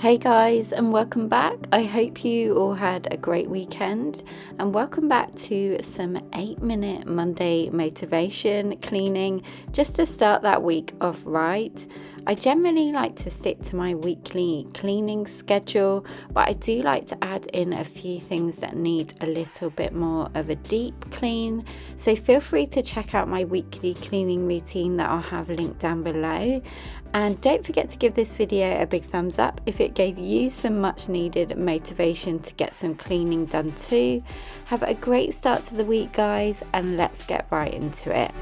Hey guys, and welcome back. I hope you all had a great weekend, and welcome back to some 8-minute Monday motivation cleaning just to start that week off right. I generally like to stick to my weekly cleaning schedule, but I do like to add in a few things that need a little bit more of a deep clean. So feel free to check out my weekly cleaning routine that I'll have linked down below. And don't forget to give this video a big thumbs up if it gave you some much needed motivation to get some cleaning done too. Have a great start to the week, guys, and let's get right into it.